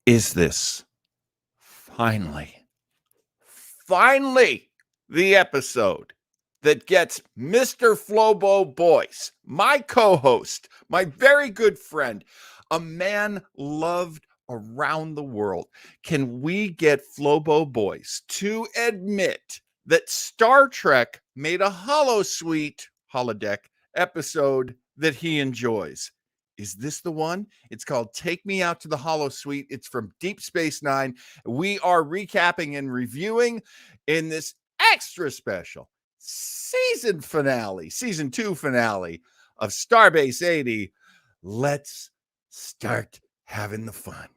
Is this finally the episode that gets Mr. Flobo Boyce, my co-host, my very good friend, a man loved around the world? Can we get Flobo Boyce to admit that Star Trek made a Holosuite holodeck episode that he enjoys? Is this the one? It's called Take Me Out to the Holosuite. It's from Deep Space Nine. We are recapping and reviewing in this extra special season 2 finale of Starbase 80. Let's start having the fun.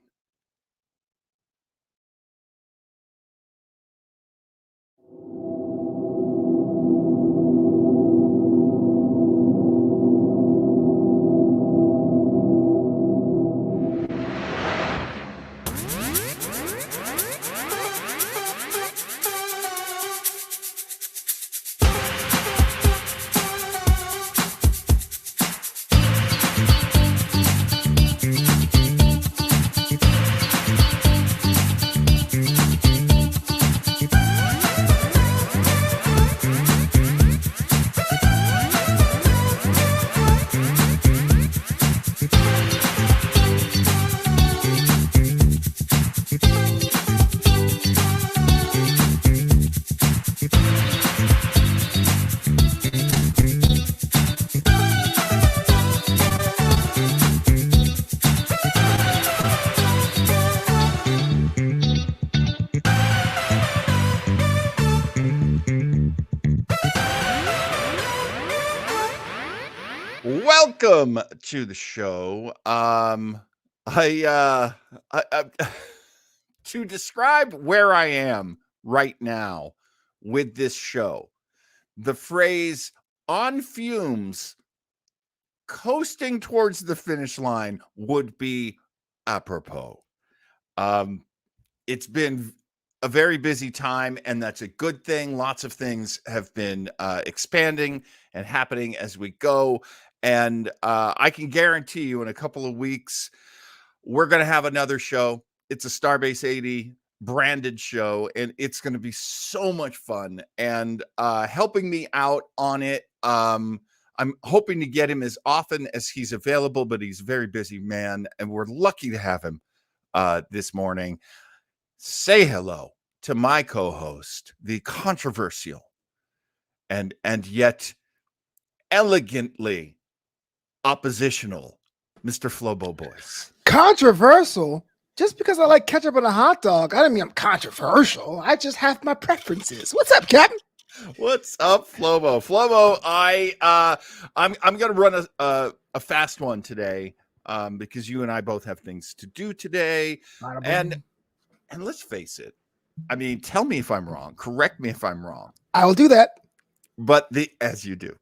Welcome to the show. I to describe where I am right now with this show, the phrase "on fumes, coasting towards the finish line" would be apropos. It's been a very busy time, and that's a good thing. Lots of things have been expanding and happening as we go. And I can guarantee you in a couple of weeks, we're going to have another show. It's a Starbase 80 branded show, and it's going to be so much fun. And helping me out on it, I'm hoping to get him as often as he's available, but he's a very busy man, and we're lucky to have him this morning. Say hello to my co-host, the controversial and yet elegantly oppositional Mr. Flobo Boyce. Controversial? Just because I like ketchup on a hot dog, I don't mean I'm controversial. I just have my preferences. What's up, Captain? What's up, Flobo? Flobo, I'm gonna run a fast one today, because you and I both have things to do today, and let's face it. I mean, tell me if I'm wrong. Correct me if I'm wrong. I will do that. But as you do.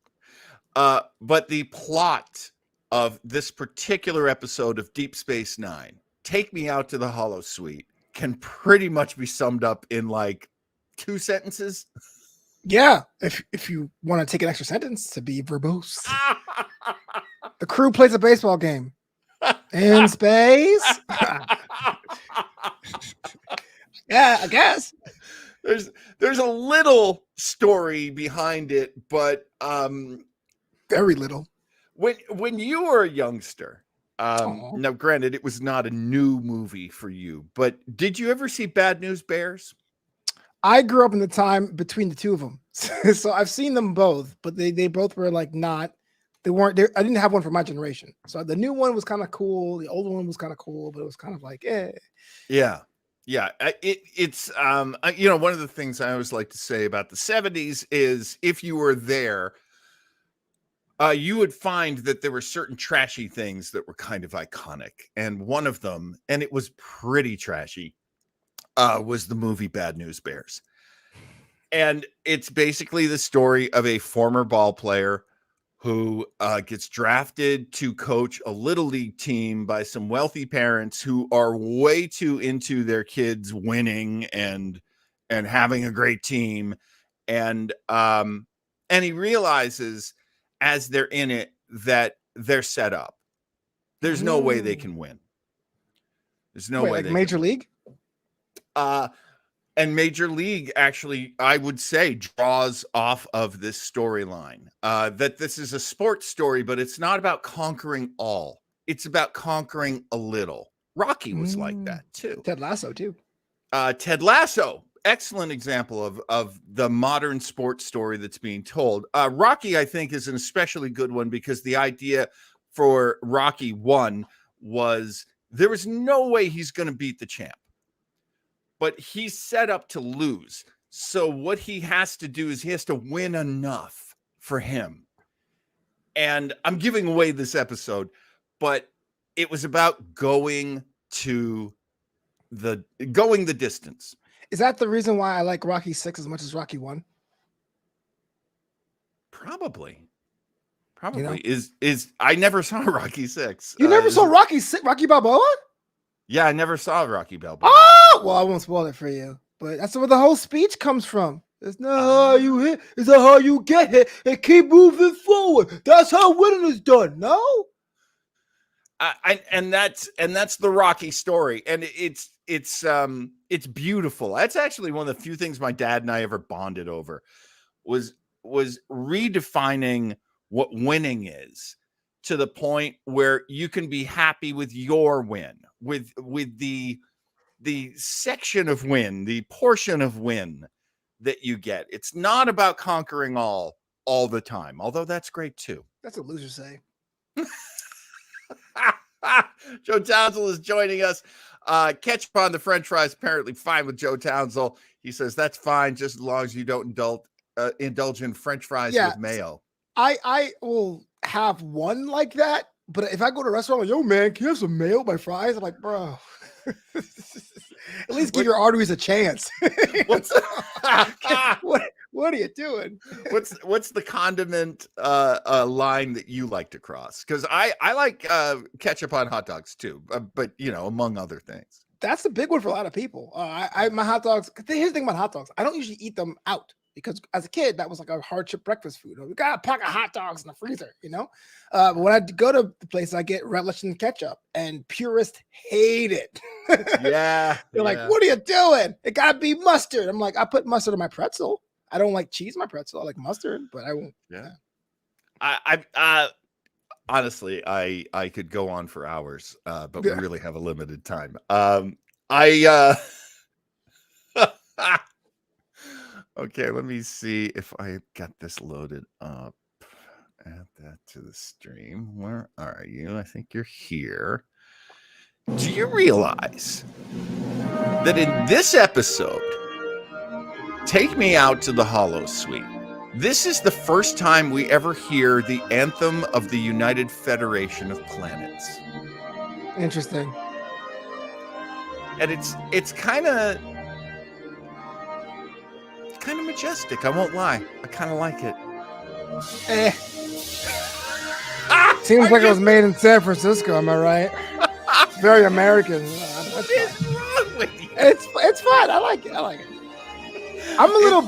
But the plot of this particular episode of Deep Space Nine, Take Me Out to the Holosuite, can pretty much be summed up in like 2 sentences. Yeah, if you want to take an extra sentence to be verbose. The crew plays a baseball game in space. Yeah, I guess. There's a little story behind it, but very little. When you were a youngster, now granted, it was not a new movie for you, but did you ever see Bad News Bears? I grew up in the time between the two of them, so I've seen them both, but they both were like not. They weren't. I didn't have one for my generation, so the new one was kind of cool. The old one was kind of cool, but it was kind of like, eh. Yeah. Yeah, it's you know, one of the things I always like to say about the 70s is if you were there, you would find that there were certain trashy things that were kind of iconic, and one of them, and it was pretty trashy, was the movie Bad News Bears. And it's basically the story of a former ball player who gets drafted to coach a little league team by some wealthy parents who are way too into their kids winning and having a great team. And he realizes as they're in it that they're set up. There's no way they can win. There's no Wait, way like they Major could. League? And Major League actually, I would say, draws off of this storyline. That this is a sports story, but it's not about conquering all. It's about conquering a little. Rocky was like that too. Ted Lasso too. Ted Lasso, excellent example of the modern sports story that's being told. Rocky, I think, is an especially good one because the idea for Rocky 1 was there was no way he's going to beat the champ, but he's set up to lose. So what he has to do is he has to win enough for him. And I'm giving away this episode, but it was about going the distance. Is that the reason why I like Rocky 6 as much as Rocky 1? Probably You know? is I never saw Rocky 6. You never saw Rocky Balboa? Yeah, I never saw Rocky Balboa. Oh, well, I won't spoil it for you, but that's where the whole speech comes from. It's not how you hit, it's not how you get hit, and keep moving forward. That's how winning is done. No, and that's the Rocky story, and it's beautiful. That's actually one of the few things my dad and I ever bonded over was redefining what winning is to the point where you can be happy with your win, with the section of win, the portion of win that you get. It's not about conquering all the time, although that's great too. that's what losers say. Joe Townsend is joining us. Ketchup on the French fries, apparently fine with Joe Townsend. He says that's fine just as long as you don't indulge in French fries with mayo. I will have one like that, but if I go to a restaurant, like, yo, man, can you have some mayo with my fries? I'm like, bro, at least give your arteries a chance. What's what are you doing? What's the condiment line that you like to cross? Because I like ketchup on hot dogs too, but among other things. That's the big one for a lot of people. My hot dogs. Here's the thing about hot dogs. I don't usually eat them out because as a kid, that was like a hardship breakfast food. We got a pack of hot dogs in the freezer, But when I go to the place, I get relish and ketchup, and purists hate it. Yeah, they're like, "What are you doing? It gotta be mustard." I'm like, I put mustard on my pretzel. I don't like cheese on my pretzel. I like mustard, but I won't. Yeah. I honestly, I could go on for hours, but we really have a limited time. Okay, let me see if I got this loaded up. Add that to the stream. Where are you? I think you're here. Do you realize that in this episode, Take Me Out to the Holosuite, this is the first time we ever hear the anthem of the United Federation of Planets. Interesting. And it's kind of majestic. I won't lie. I kind of like it. Seems like it was made in San Francisco. Am I right? It's very American. What is wrong with you? It's fun. I like it. I'm a little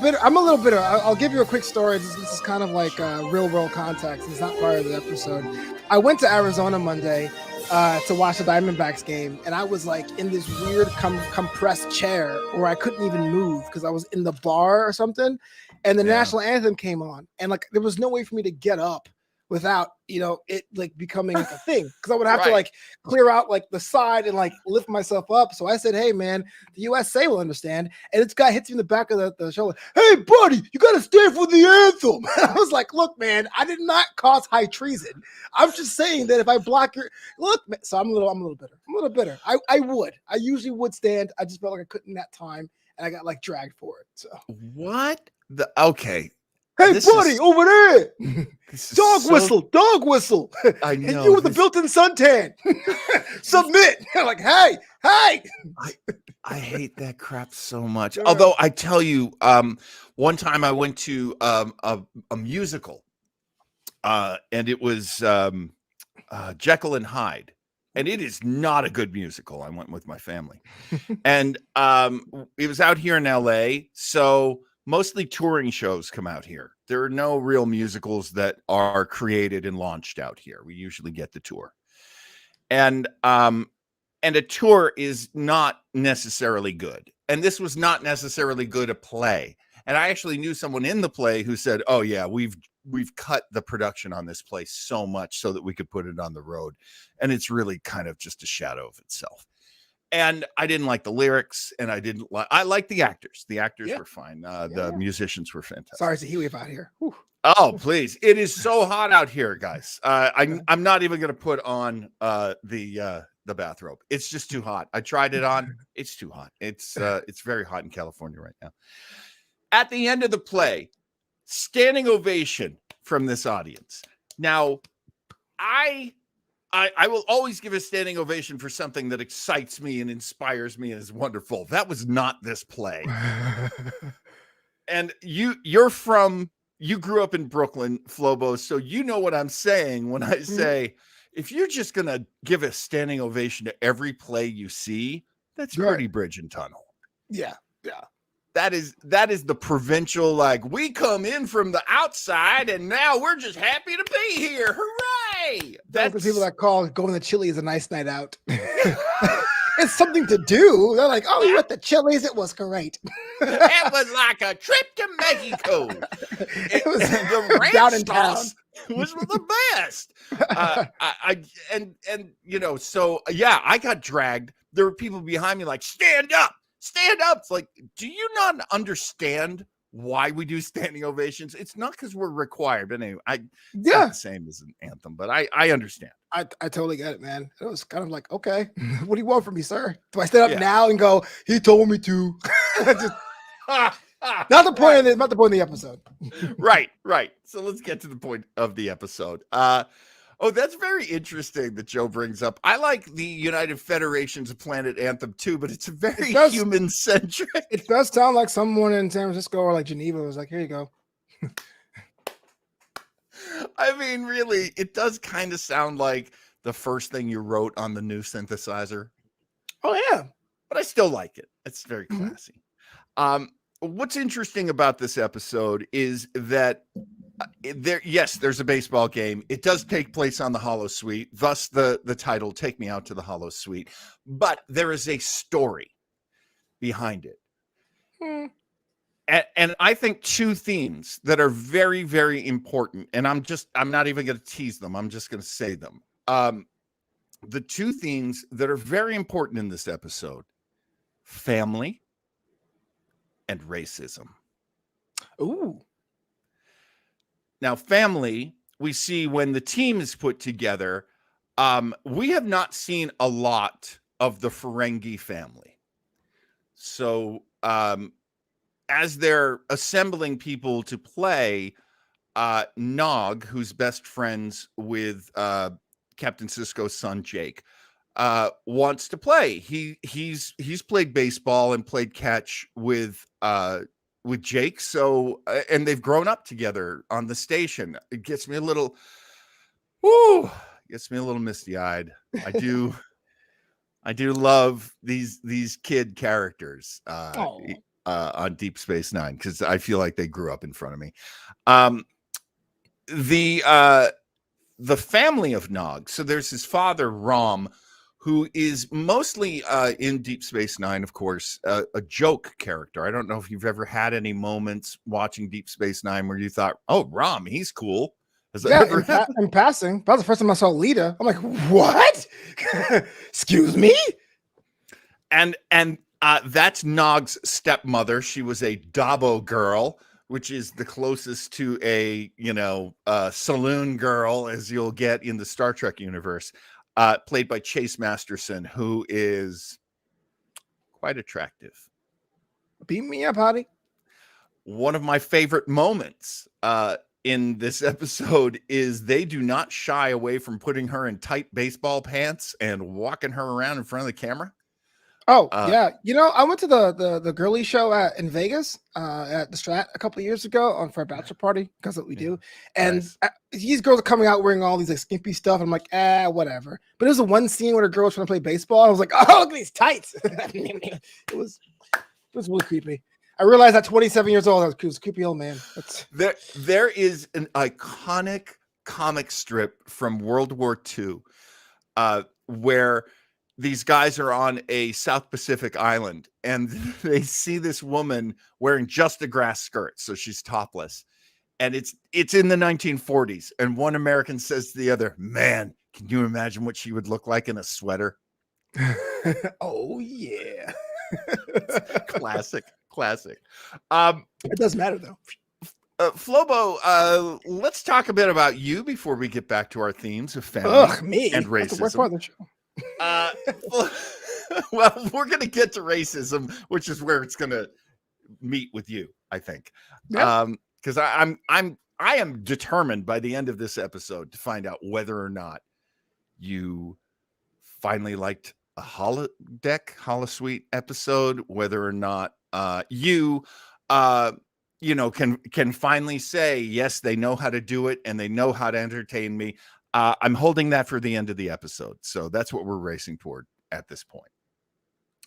bitter. I'll give you a quick story. This is kind of like real world context. It's not part of the episode. I went to Arizona Monday to watch the Diamondbacks game, and I was like in this weird compressed chair where I couldn't even move because I was in the bar or something, and the national anthem came on, and like there was no way for me to get up without it like becoming like a thing, because I would have to like clear out like the side and like lift myself up. So I said, hey man, the USA will understand. And this guy hits me in the back of the shoulder. Hey buddy, you gotta stand for the anthem. I was like, look man, I did not cause high treason. I'm just saying that if I block your man. So I'm a little bitter. I usually would stand. I just felt like I couldn't that time, and I got like dragged for it. So what the okay. Hey, buddy, over there. Dog whistle. I know. And you with the built-in suntan. Submit. Like, hey. I hate that crap so much. Although I tell you, one time I went to a musical, and it was Jekyll and Hyde. And it is not a good musical. I went with my family. And it was out here in LA. So mostly touring shows come out here. There are no real musicals that are created and launched out here. We usually get the tour. And and a tour is not necessarily good. And this was not necessarily good a play. And I actually knew someone in the play who said, "Oh yeah, we've cut the production on this play so much so that we could put it on the road, and it's really kind of just a shadow of itself." And I didn't like the lyrics, and I liked the actors. The actors were fine. The musicians were fantastic. Sorry, it's a heat wave out here. Whew. Oh, please. It is so hot out here, guys. I'm not even going to put on the bathrobe. It's just too hot. I tried it on. It's too hot. It's very hot in California right now. At the end of the play, standing ovation from this audience. Now, I will always give a standing ovation for something that excites me and inspires me and is wonderful. That was not this play. And you grew up in Brooklyn, Flobo, so you know what I'm saying when I say, if you're just going to give a standing ovation to every play you see, that's pretty bridge and tunnel. Yeah. That is the provincial, like, we come in from the outside and now we're just happy to be here. Hooray! That's the people that call going to Chili's a nice night out. It's something to do. They're like, "Oh, you at the Chili's? It was great. It was like a trip to Mexico. It was the down in ranch town. sauce was the best." So I got dragged. There were people behind me like, "Stand up, stand up." It's like, do you not understand why we do standing ovations? It's not because we're required. But anyway, it's not the same as an anthem, but I understand. I totally get it, man. It was kind of like, okay, what do you want from me, sir? Do I stand up now and go, "He told me to"? Not the point of the episode. Right. So let's get to the point of the episode. That's very interesting that Joe brings up. I like the United Federation's Planet Anthem too, but it's very human centric. It does sound like someone in San Francisco or like Geneva was like, "Here you go." I mean, really, it does kind of sound like the first thing you wrote on the new synthesizer. Oh yeah, but I still like it. It's very classy. What's interesting about this episode is that there's a baseball game. It does take place on the Holosuite, thus the title, "Take Me Out to the Holosuite." But there is a story behind it. And I think two themes that are very, very important, and I'm not even going to tease them. I'm just going to say them. The two themes that are very important in this episode: family and racism. Ooh. Now, family, we see when the team is put together. We have not seen a lot of the Ferengi family. So, as they're assembling people to play, Nog, who's best friends with Captain Sisko's son Jake, wants to play. He's played baseball and played catch with Jake. So and they've grown up together on the station. It gets me a little misty-eyed. I do love these kid characters. On Deep Space Nine, because I feel like they grew up in front of me. The family of Nog. So there's his father, Rom, who is mostly in Deep Space Nine, of course, a joke character. I don't know if you've ever had any moments watching Deep Space Nine where you thought, "Oh, Rom, he's cool." In passing, that was the first time I saw Lita. I'm like, "What? Excuse me?" And that's Nog's stepmother. She was a Dabo girl, which is the closest to a saloon girl as you'll get in the Star Trek universe, played by Chase Masterson, who is quite attractive. Beat me up, hottie. One of my favorite moments in this episode is they do not shy away from putting her in tight baseball pants and walking her around in front of the camera. Oh, yeah. I went to the girly show in Vegas at the Strat a couple of years ago for a bachelor party, because what we do. And these girls are coming out wearing all these like skimpy stuff. I'm like, whatever. But there's the one scene where the girl was trying to play baseball. I was like, "Oh, look at these tights." It was really creepy. I realized at 27 years old, I was a creepy old man. There is an iconic comic strip from World War II where these guys are on a South Pacific island and they see this woman wearing just a grass skirt, so she's topless. And it's in the 1940s, and one American says to the other, "Man, can you imagine what she would look like in a sweater?" Oh yeah. Classic. It does matter though. Flobo, let's talk a bit about you before we get back to our themes of family Me and That's the worst part racism. of the show. Well, we're gonna get to racism, which is where it's gonna meet with you, I think. Yep. Because I am determined by the end of this episode to find out whether or not you finally liked a holosuite episode, whether or not you can finally say, yes, they know how to do it and they know how to entertain me. I'm holding that for the end of the episode. So that's what we're racing toward at this point.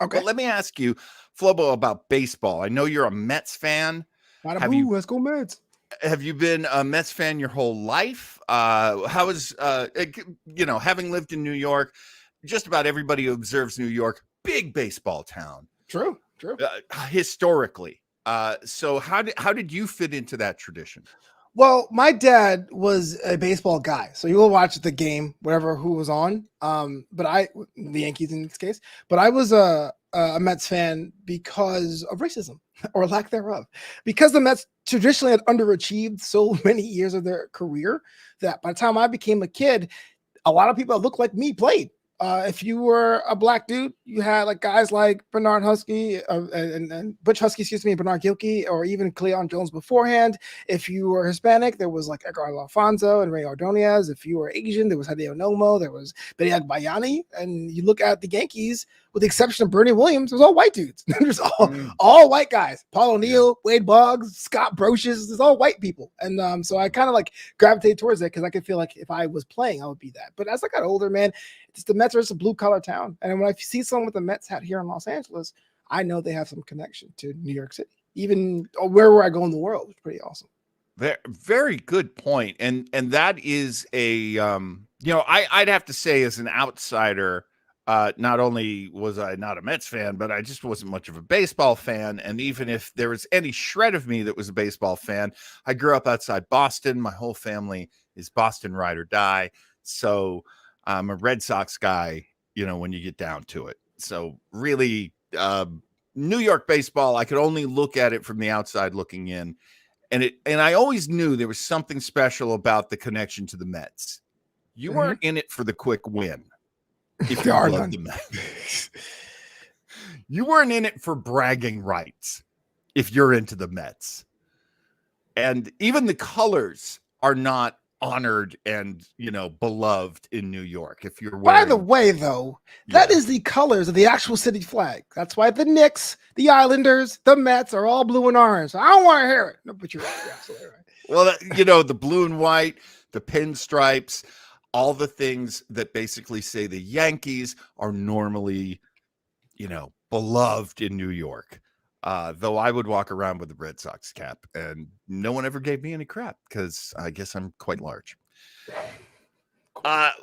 Okay. But let me ask you, Flobo, about baseball. I know you're a Mets fan. Let's go Mets. Have you been a Mets fan your whole life? How is, having lived in New York, just about everybody who observes New York, big baseball town. True. Historically. So how did you fit into that tradition? Well, my dad was a baseball guy, so he will watch the game, who was on. The Yankees in this case. But I was a Mets fan because of racism or lack thereof. Because the Mets traditionally had underachieved so many years of their career that by the time I became a kid, a lot of people that looked like me played. If you were a black dude, you had like guys like Bernard Husky and Butch Husky, Bernard Gilkey, or even Cleon Jones beforehand. If you were Hispanic, there was like Edgar Alfonso and Ray Ordonez. If you were Asian, there was Hideo Nomo, there was Benny Agbayani. And you look at the Yankees, with the exception of Bernie Williams, it was all white dudes. There's all white guys. Paul O'Neill, Wade Boggs, Scott Brocious, there's all white people. And so I kind of like gravitated towards it because I could feel like if I was playing, I would be that. But as I got older, man, it's the Mets are just a blue collar town. And when I see someone with the Mets hat here in Los Angeles, I know they have some connection to New York City, even wherever I go in the world. It's pretty awesome. Very good point. And that is a, I'd have to say as an outsider, not only was I not a Mets fan, but I just wasn't much of a baseball fan. And even if there was any shred of me that was a baseball fan, I grew up outside Boston. My whole family is Boston ride or die. So I'm a Red Sox guy, when you get down to it. So really, New York baseball, I could only look at it from the outside looking in. And I always knew there was something special about the connection to the Mets. You weren't in it for the quick win. If you loved the Mets. You weren't in it for bragging rights if you're into the Mets. And even the colors are not honored and, beloved in New York. If you're By the way, though, that is the colors of the actual city flag. That's why the Knicks, the Islanders, the Mets are all blue and orange. I don't want to hear it. No, but you're absolutely right. Well, the blue and white, the pinstripes, all the things that basically say the Yankees are normally, beloved in New York. Though I would walk around with the Red Sox cap and no one ever gave me any crap because I guess I'm quite large. The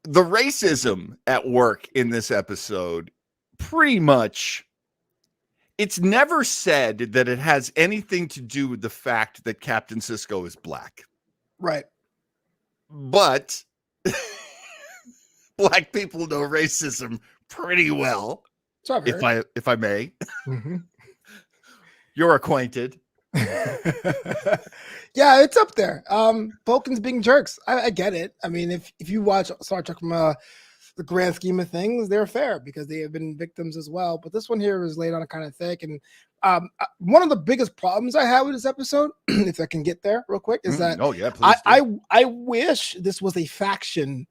racism at work in this episode, pretty much, it's never said that it has anything to do with the fact that Captain Sisko is black. Right. But black people know racism pretty well. If I may. You're acquainted. Yeah, it's up there. Vulcans being jerks. I get it. I mean, if you watch Star Trek from the grand scheme of things, they're fair because they have been victims as well. But this one here is laid on a kind of thick. And one of the biggest problems I have with this episode, if I can get there real quick, is that please I wish this was a faction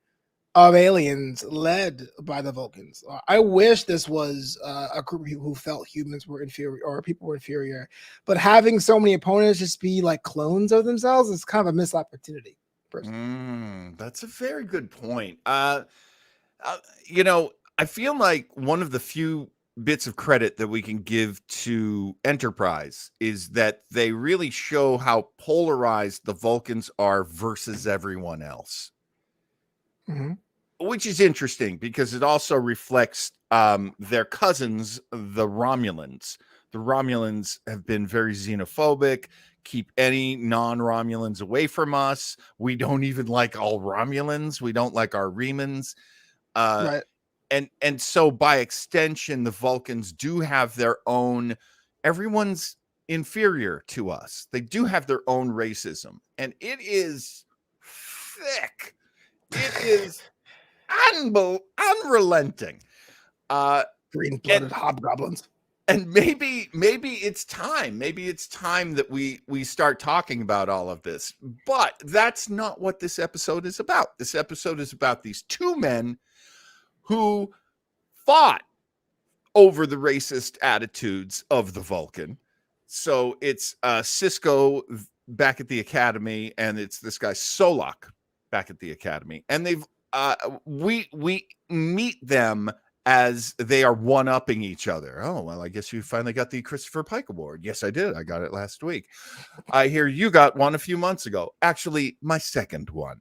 of aliens led by the Vulcans. I wish this was a group who felt humans were inferior or people were inferior, but having so many opponents just be like clones of themselves is kind of a missed opportunity. That's a very good point. I feel like one of the few bits of credit that we can give to Enterprise is that they really show how polarized the Vulcans are versus everyone else. which is interesting because it also reflects their cousins, the Romulans. The Romulans have been very xenophobic, keep any non-Romulans away from us. We don't even like all Romulans. We don't like our Remans. Uh, Right. and so by extension, the Vulcans do have their own, everyone's inferior to us. They do have their own racism, and it is thick. It is unrelenting. Green-blooded hobgoblins. And maybe it's time. Maybe it's time that we start talking about all of this. But that's not what this episode is about. This episode is about these two men who fought over the racist attitudes of the Vulcan. So it's Cisco back at the academy, and it's this guy Solak back at the academy, and they've we meet them as they are one-upping each other. Oh, well, I guess you finally got the Christopher Pike Award. Yes, I did. I got it last week. I hear you got one a few months ago. Actually, my second one.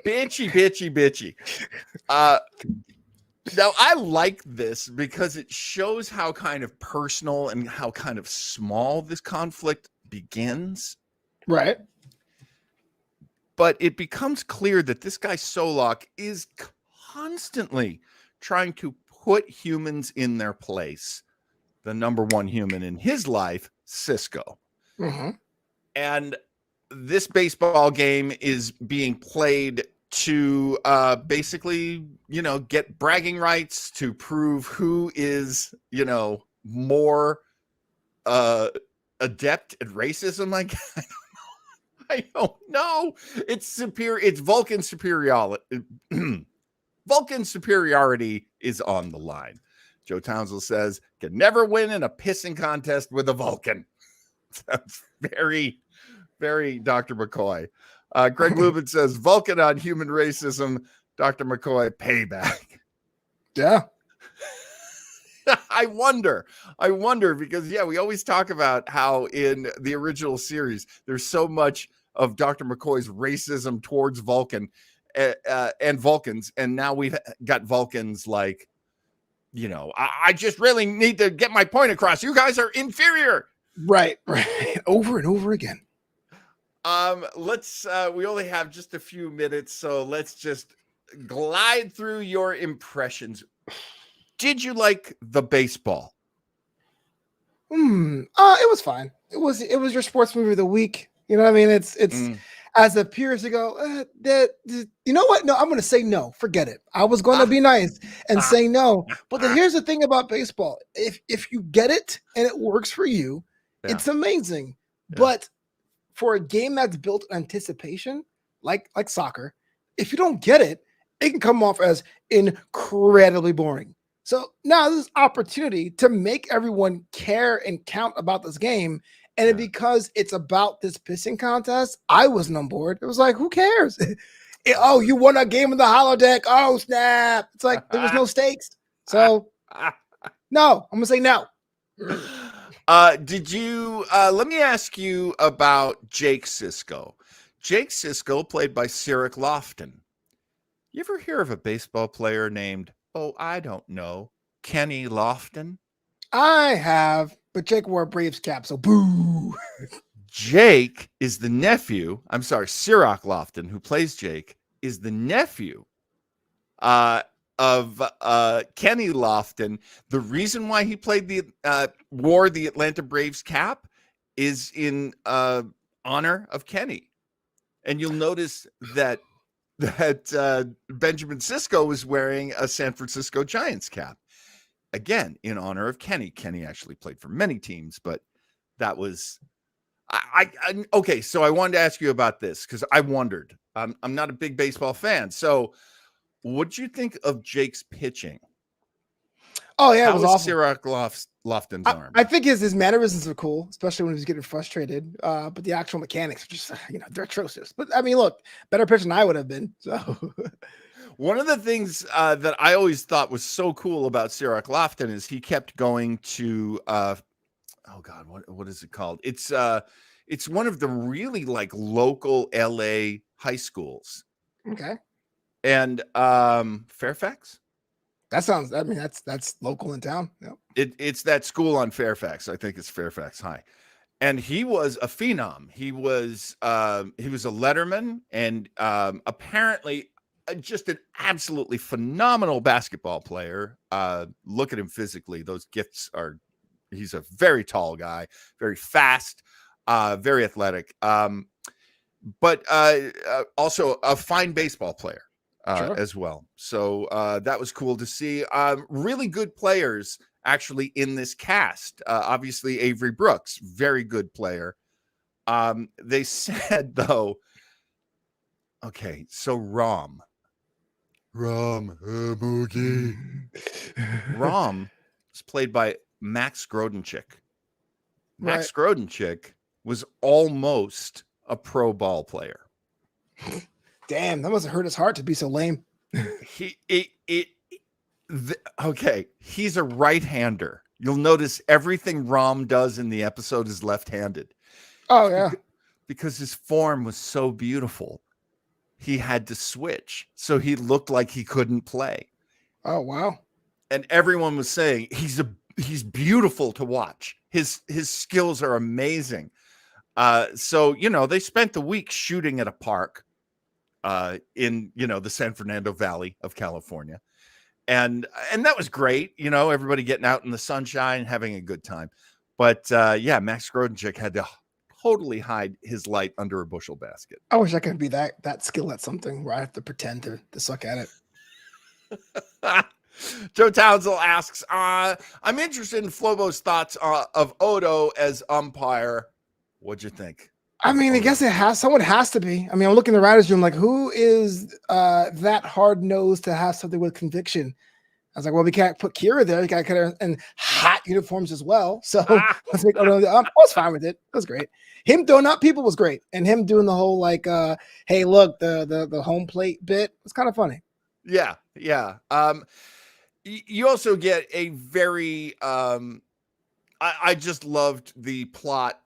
Bitchy. Now, I like this because it shows how kind of personal and how kind of small this conflict begins. Right. But it becomes clear that this guy Solak is constantly trying to put humans in their place. The number one human in his life, Cisco. Mm-hmm. And this baseball game is being played to basically, get bragging rights to prove who is, more adept at racism. I don't know. It's superior. It's Vulcan superiority. Vulcan superiority is on the line. Joe Townsend says, can never win in a pissing contest with a Vulcan. Sounds very, very Dr. McCoy. Greg Lubin says, Vulcan on human racism, Dr. McCoy, payback. Yeah. I wonder because, we always talk about how in the original series, there's so much of Dr. McCoy's racism towards Vulcan and Vulcans. And now we've got Vulcans like, I just really need to get my point across. You guys are inferior. Right. Over and over again. Let's we only have just a few minutes, so let's just glide through your impressions. Did you like the baseball? It was fine. It was your sports movie of the week. You know what I mean? It's as a purist to go, you know what? No, I'm going to say no. Forget it. I was going to be nice and say no. But then here's the thing about baseball. If you get it and it works for you, it's amazing. Yeah. But for a game that's built on anticipation, like soccer, if you don't get it, it can come off as incredibly boring. So now this opportunity to make everyone care and count about this game. And because it's about this pissing contest, I wasn't on board. It was like, who cares? Oh, you won a game in the holodeck. Oh, snap. It's like there was no stakes. So no, I'm going to say no. Did you let me ask you about Jake Cisco. Jake Cisco, played by Cyril Lofton. You ever hear of a baseball player named, I don't know, Kenny Lofton? I have, but Jake wore a Braves cap, so boo. Jake is the nephew. I'm sorry, Cyril Lofton, who plays Jake, is the nephew of Kenny Lofton. The reason why he played wore the Atlanta Braves cap is in honor of Kenny. And you'll notice that Benjamin Cisco was wearing a San Francisco Giants cap. Again, in honor of Kenny. Kenny actually played for many teams, but that was okay. So I wanted to ask you about this because I wondered. I'm not a big baseball fan, so what did you think of Jake's pitching? Oh yeah, it was awesome. Cyril Lofton's arm. I think his mannerisms are cool, especially when he was getting frustrated. But the actual mechanics are just they're atrocious. But I mean, look, better pitcher than I would have been. So. One of the things that I always thought was so cool about Cyril Lofton is he kept going to, what is it called? It's It's one of the really like local LA high schools. Okay. And Fairfax? That sounds, I mean, that's local in town. Yep. It's that school on Fairfax. I think it's Fairfax High. And he was a phenom. He was a letterman, and apparently just an absolutely phenomenal basketball player. Look at him physically; those gifts are. He's a very tall guy, very fast, very athletic, but also a fine baseball player Sure. as well. So that was cool to see. Really good players actually in this cast. Obviously, Avery Brooks, very good player. They said, though, okay, so Rom, Moogie. Rom was played by Max Grodenchik. Max Grodenchik was almost a pro ball player. Damn, that must have hurt his heart to be so lame. Okay, he's a right-hander. You'll notice everything Rom does in the episode is left-handed. Oh, yeah. Because his form was so beautiful, he had to switch. So he looked like he couldn't play. Oh, wow. And everyone was saying he's beautiful to watch. His skills are amazing. So, they spent the week shooting at a park in, the San Fernando Valley of California. And that was great. Everybody getting out in the sunshine, having a good time. But Max Grodenchik had to totally hide his light under a bushel basket. I wish I could be that skilled at something where I have to pretend to suck at it. Joe Townsend asks, I'm interested in Flobo's thoughts of Odo as umpire. What'd you think? I mean, I guess someone has to be. I mean, I'm looking in the writer's room, like, who is that hard-nosed to have something with conviction? I was like, well, we can't put Kira there. We got to in hot uniforms as well. So let's make Odo. I was fine with it. It was great. Him throwing out people was great. And him doing the whole, like, hey, look, the home plate bit was kind of funny. Yeah. You also get a very, I just loved the plot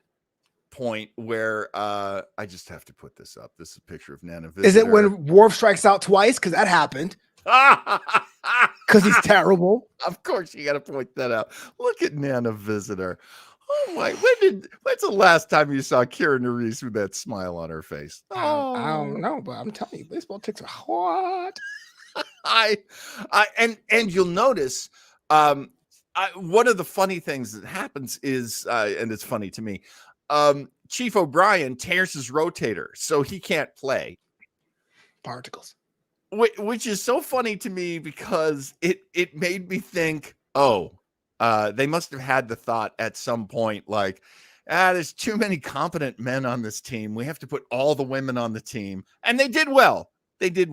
point where I just have to put this up. This is a picture of Nana Visitor. Is it when Worf strikes out twice? Because that happened. Because he's terrible. Of course, you got to point that out. Look at Nana Visitor. Oh my! When's the last time you saw Kira Nerys with that smile on her face? Oh. I don't know, but I'm telling you, baseball ticks are hot. And you'll notice one of the funny things that happens is, and it's funny to me, Chief O'Brien tears his rotator, so he can't play. Particles. Which is so funny to me because it made me think, they must have had the thought at some point, like, there's too many competent men on this team. We have to put all the women on the team. And they did well. But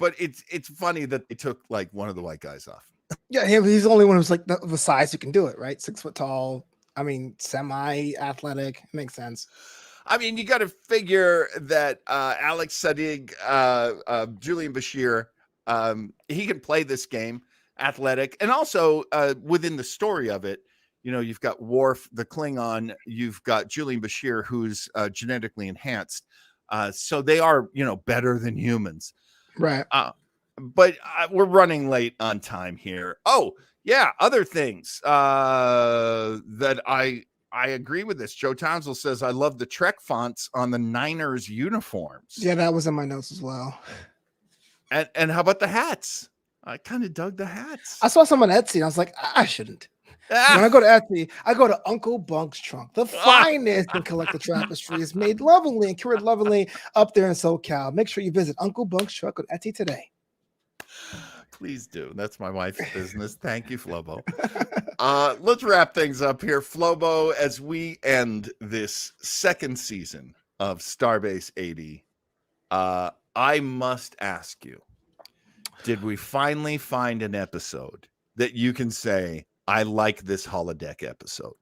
it's funny that they took like one of the white guys off. Yeah, he's the only one who's like the size who can do it, right? 6 foot tall. I mean, semi-athletic. Makes sense. I mean, you got to figure that Alex Sadig, Julian Bashir, he can play this game, athletic. And also within the story of it, you've got Worf, the Klingon. You've got Julian Bashir, who's genetically enhanced. So they are, better than humans. Right. But we're running late on time here. Oh, yeah. Other things that I agree with this. Joe Townsend says, I love the Trek fonts on the Niners uniforms. Yeah, that was in my notes as well. And how about the hats? I kind of dug the hats. I saw some on Etsy and I was like, I shouldn't. When I go to Etsy, I go to Uncle Bunk's Trunk. The finest in collector tapestry is made lovingly and curated lovingly up there in SoCal. Make sure you visit Uncle Bunk's Trunk on Etsy today. Please do. That's my wife's business. Thank you, Flobo. Let's wrap things up here, Flobo, as we end this second season of Starbase 80. I must ask you, did we finally find an episode that you can say, I like this holodeck episode?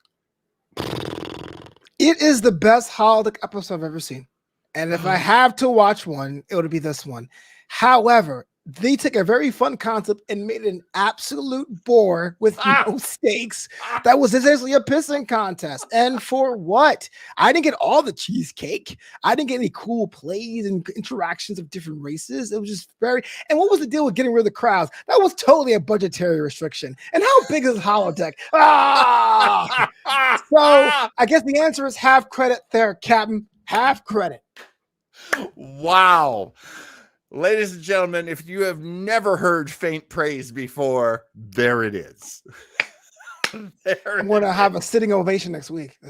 It is the best holodeck episode I've ever seen. And if I have to watch one, it would be this one. However, they took a very fun concept and made it an absolute bore with no stakes. That was essentially a pissing contest. And for what? I didn't get all the cheesecake. I didn't get any cool plays and interactions of different races. It was just very. And what was the deal with getting rid of the crowds? That was totally a budgetary restriction. And how big is holodeck? So I guess the answer is half credit there, Captain. Half credit. Wow. Ladies and gentlemen, if you have never heard faint praise before, there it is. I'm going to have a sitting ovation next week.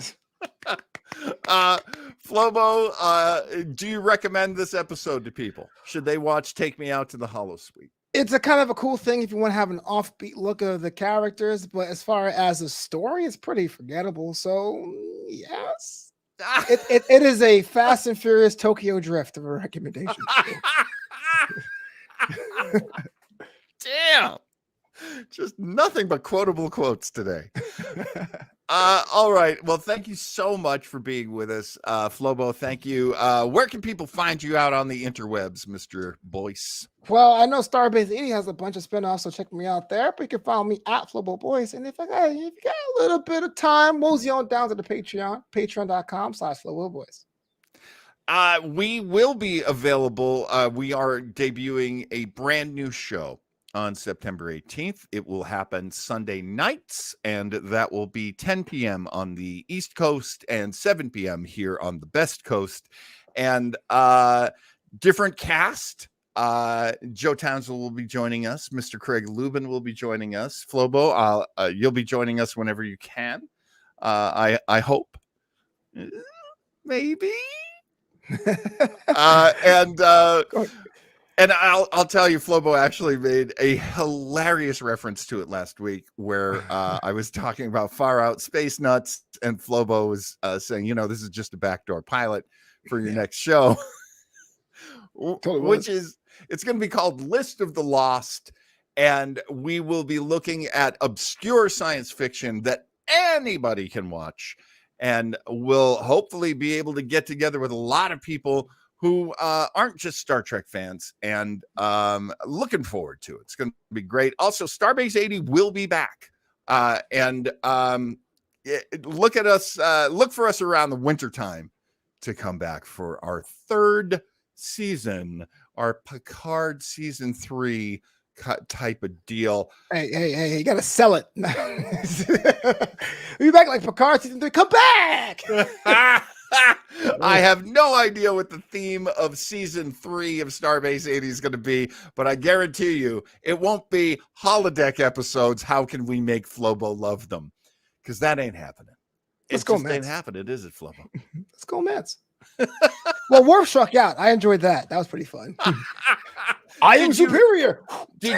Flobo, do you recommend this episode to people? Should they watch Take Me Out to the Holosuite? It's a kind of a cool thing if you want to have an offbeat look of the characters, but as far as the story, it's pretty forgettable. So, yes. It is a Fast and Furious Tokyo Drift of a recommendation. Damn. Just nothing but quotable quotes today. All right. Well, thank you so much for being with us. Flobo, thank you. Where can people find you out on the interwebs, Mr. Boyce? Well, I know Starbase 80 has a bunch of spinoffs, so check me out there. But you can follow me at Flobo Boyce. And if you got a little bit of time, mosey on down to the Patreon, patreon.com/Flobo Boyce. We will be available. We are debuting a brand new show on September 18th. It will happen Sunday nights, and that will be 10 p.m. on the East Coast and 7 p.m. here on the Best Coast. And different cast. Joe Townsend will be joining us. Mr. Craig Lubin will be joining us. Flobo, you'll be joining us whenever you can. I hope. Maybe. And I'll tell you, Flobo actually made a hilarious reference to it last week where I was talking about Far Out Space Nuts, and Flobo was saying, this is just a backdoor pilot for your next show, which is, it's going to be called List of the Lost, and we will be looking at obscure science fiction that anybody can watch, and we'll hopefully be able to get together with a lot of people who aren't just Star Trek fans, and looking forward to it. It's going to be great. Also, Starbase 80 will be back. Look at us, look for us around the wintertime to come back for our third season, our Picard season 3 type of deal. Hey, you got to sell it. Be back like Picard season 3. Come back! I have no idea what the theme of season 3 of Starbase 80 is going to be, but I guarantee you it won't be holodeck episodes. How can we make Flobo love them? Because that ain't happening. Let's go, Mets. Ain't happening, is it, Flobo? Let's go, Mets. Well, Worf struck out. I enjoyed that. That was pretty fun. I am superior. Did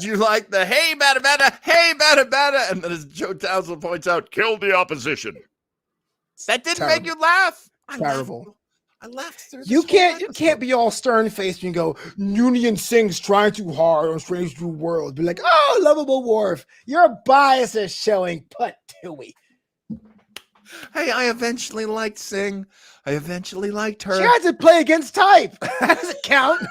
you like the hey, bada, bada, hey, bada, bada? And then as Joe Townsend points out, kill the opposition. That didn't make you laugh. Terrible. I laughed. You can't be all stern faced and go, Union Singh's trying too hard on Strange New Worlds. Be like, oh, lovable Worf. Your bias is showing, Patooey. Hey, I eventually liked Singh. I eventually liked her. She had to play against type. How does it count?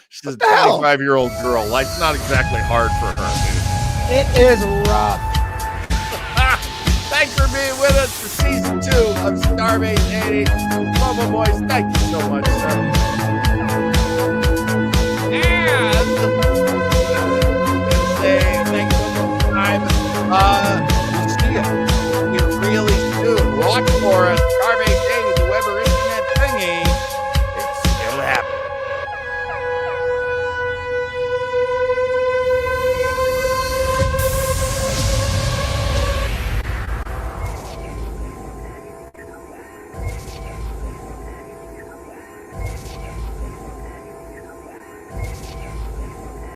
She's a 25-year-old girl. Life's not exactly hard for her. It is rough. Thanks for being with us for season 2 of Starbase 80. Flobo Boys, thank you so much, sir. And say thanks for the time.